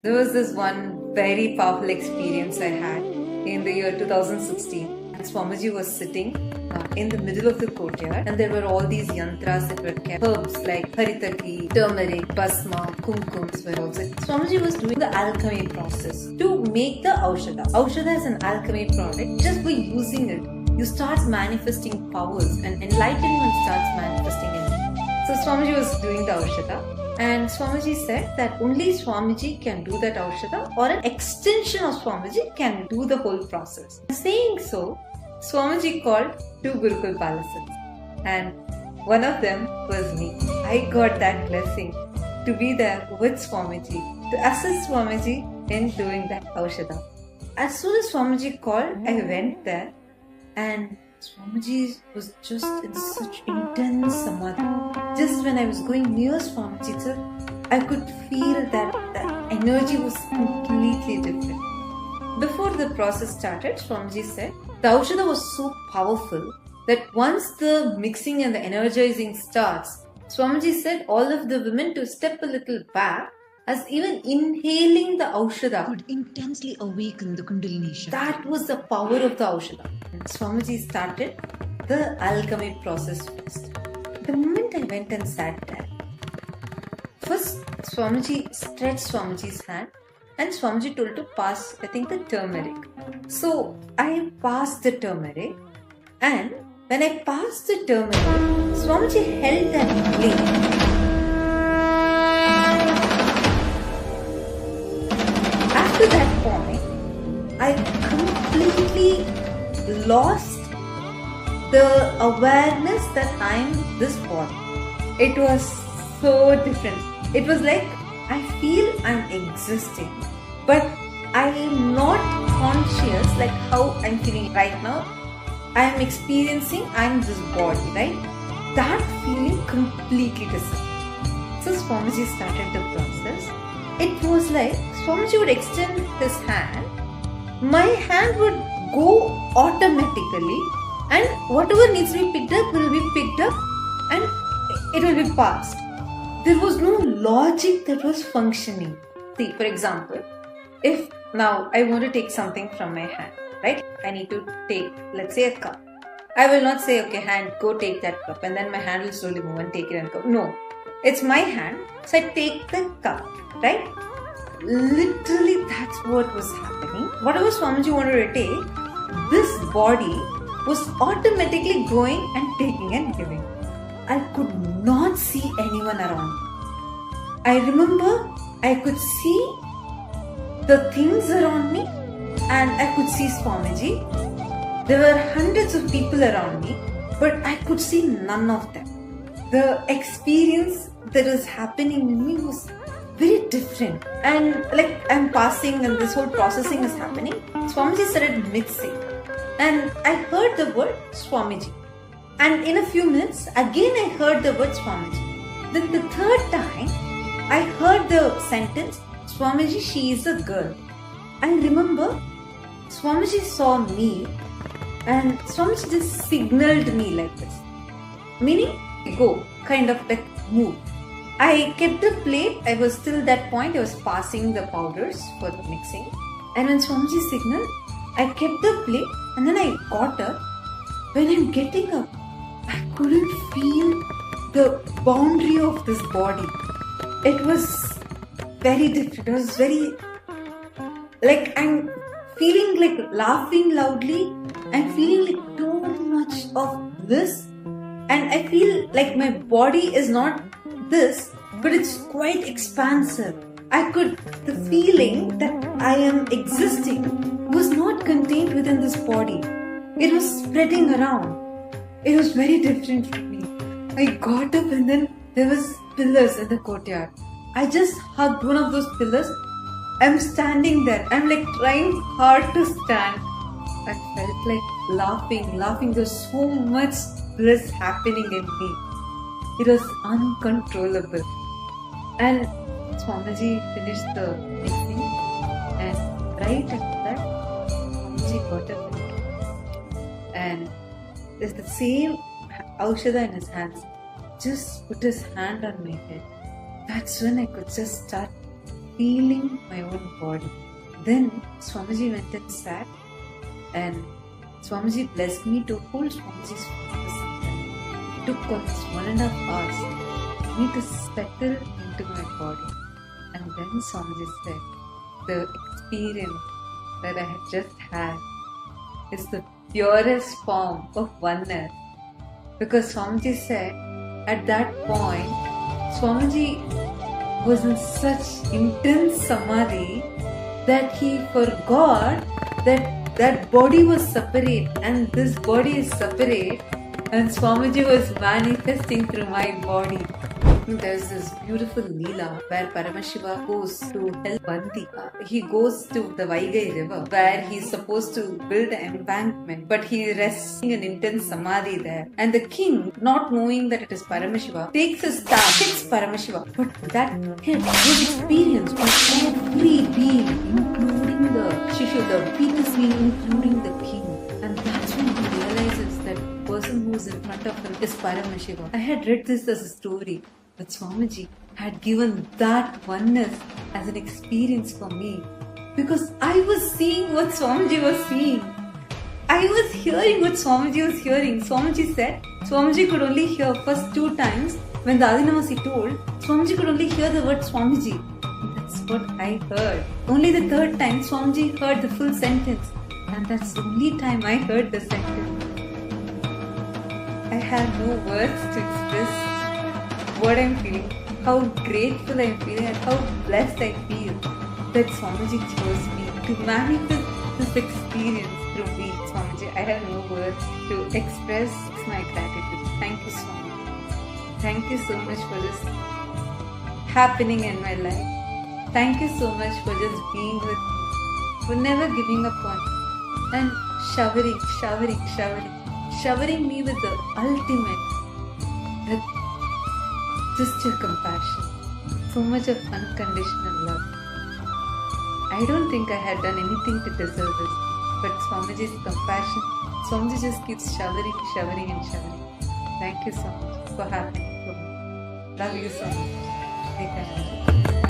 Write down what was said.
There was this one very powerful experience I had in the year 2016. Swamiji was sitting in the middle of the courtyard, and there were all these yantras that were kept. Herbs like haritaki, turmeric, basma, kumkums were also. Swamiji was doing the alchemy process to make the aushadha. Aushadha is an alchemy product. Just by using it, you start manifesting powers, and enlightenment starts manifesting in it. So Swamiji was doing the aushadha. And Swamiji said that only Swamiji can do that aushadha, or an extension of Swamiji can do the whole process. Saying so, Swamiji called two Gurukul palaces, and one of them was me. I got that blessing to be there with Swamiji, to assist Swamiji in doing that aushadha. As soon as Swamiji called, I went there, and Swamiji was just in such intense samadhi. Just when I was going near Swamiji, sir, I could feel that the energy was completely different. Before the process started, Swamiji said, the aushadha was so powerful that once the mixing and the energizing starts, Swamiji said all of the women to step a little back, as even inhaling the aushadha could intensely awaken the Kundalini Shakti. That was the power of the aushadha. And Swamiji started the alchemy process first. The moment I went and sat there, first Swamiji stretched Swamiji's hand, and Swamiji told to pass, I think, the turmeric. So I passed the turmeric, and when I passed the turmeric, Swamiji held that flame. After that point, I completely lost the awareness that I am this body. It was so different. It was like I feel I'm existing, but I am not conscious like how I'm feeling right now. I am experiencing I'm this body, right? That feeling completely disappeared. So Swamiji started the process. It was like Swamiji would extend his hand, my hand would go automatically, and whatever needs to be picked up will be picked up, and it will be passed. There was no logic that was functioning. See, for example, if now I want to take something from my hand, right? I need to take, let's say, a cup. I will not say, okay, hand, go take that cup, and then my hand will slowly move and take it and go. No, it's my hand, so I take the cup, right? Literally, that's what was happening. Whatever Swamiji wanted to take, this body was automatically going and taking and giving. I could not see anyone around me. I remember I could see the things around me, and I could see Swamiji. There were hundreds of people around me, but I could see none of them. The experience that was happening in me was very different, and like I'm passing and this whole processing is happening. Swamiji started mixing, and I heard the word Swamiji, and in a few minutes again I heard the word Swamiji. Then the third time I heard the sentence, Swamiji, she is a girl. I remember Swamiji saw me, and Swamiji just signaled me like this, meaning go, kind of like move. I kept the plate. I was still that point. I was passing the powders for the mixing. And when Swamiji signaled, I kept the plate, and then I got up. When I'm getting up, I couldn't feel the boundary of this body. It was very different. It was very, like I'm feeling like laughing loudly. I'm feeling like too much of this. And I feel like my body is not this, but it's quite expansive. The feeling that I am existing was not contained within this body. It was spreading around. It was very different for me. I got up, and then there was pillars in the courtyard. I just hugged one of those pillars. I'm standing there. I'm like trying hard to stand. I felt like laughing. There's so much bliss happening in me. It was uncontrollable. And Swamiji finished the mixing, and right after that, Swamiji got up and there's the same aushadha in his hands. Just put his hand on my head. That's when I could just start feeling my own body. Then Swamiji went and sat, and Swamiji blessed me to hold Swamiji's feet for some time. It took almost 1.5 hours for me to settle into my body. And then Swamiji said, the experience that I had just had is the purest form of oneness. Because Swamiji said, at that point, Swamiji was in such intense samadhi that he forgot that body was separate and this body is separate, and Swamiji was manifesting through my body. There's this beautiful Leela where Paramashiva goes to help Banti. He goes to the Vaigai river where he's supposed to build an embankment, but he rests in an intense samadhi there. And the king, not knowing that it is Paramashiva, takes a staff, hits Paramashiva. But that hit was experienced by every being, including the Shishu, the weakest being, including the king. And that's when he realizes that the person who is in front of him is Paramashiva. I had read this as a story, but Swamiji had given that oneness as an experience for me, because I was seeing what Swamiji was seeing. I was hearing what Swamiji was hearing. Swamiji said Swamiji could only hear first 2 times when the Adinamasi told, Swamiji could only hear the word Swamiji. That's what I heard. Only the 3rd time Swamiji heard the full sentence, and that's the only time I heard the sentence. I had no words to express what I'm feeling, how grateful I'm feeling, and how blessed I feel that Swamiji chose me to manifest this experience through me. Swamiji, I have no words to express my gratitude. Thank you, Swamiji. Thank you so much for just happening in my life. Thank you so much for just being with me, for never giving up on me, and showering me with the ultimate, just your compassion, so much of unconditional love. I don't think I had done anything to deserve this, but Swamiji's compassion, Swamiji just keeps showering. Thank you so much for happening for me. Love you so much. Take care.